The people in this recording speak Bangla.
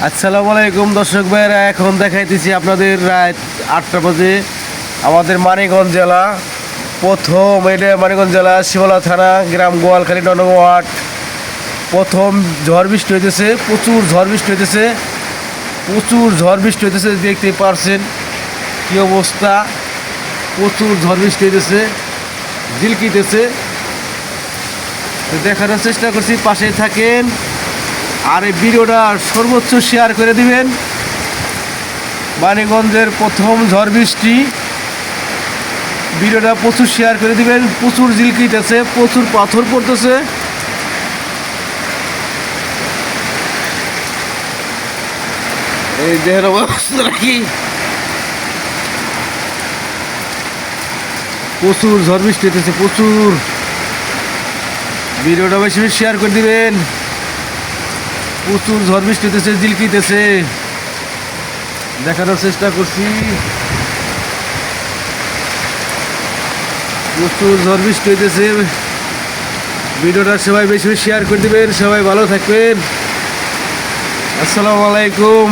আসসালামু আলাইকুম দর্শক ভাইরা, এখন দেখাইতেছি আপনাদের রাত 8টা বাজে আমাদের মানিকগঞ্জ জেলা প্রথম মানিকগঞ্জ জেলা শিবলা থানা গ্রাম গোয়ালখালী 9 নং ওয়ার্ড। প্রথম ঝড় বৃষ্টি হইতেছে, প্রচুর ঝড় বৃষ্টি হইতেছে, দেখতে পারছেন কী অবস্থা। প্রচুর ঝড় বৃষ্টি হইতেছে, ঝিলকিতেছে। দেখানোর চেষ্টা করছি, পাশে থাকেন আর এই ভিডিওটা সর্বোচ্চ শেয়ার করে দিবেন। মানিকগঞ্জের প্রথম ঝড় বৃষ্টি, ভিডিওটা প্রচুর শেয়ার করে দিবেন। প্রচুর ঝিলকিতেছে, প্রচুর পাথর পড়তেছে। এই দেহের অবস্থা কি, প্রচুর ঝড় বৃষ্টি হইতেছে, প্রচুর। ভিডিওটা বেশি বেশি শেয়ার করে দিবেন। প্রচুর ঝড় বৃষ্টি হইতেছে, ঝিলকিতেছে, দেখানোর চেষ্টা করছি। প্রচুর ঝড় বৃষ্টি হইতেছে, ভিডিওটা সবাই বেশি বেশি শেয়ার করে দিবেন। সবাই ভালো থাকবেন। আসসালামু আলাইকুম।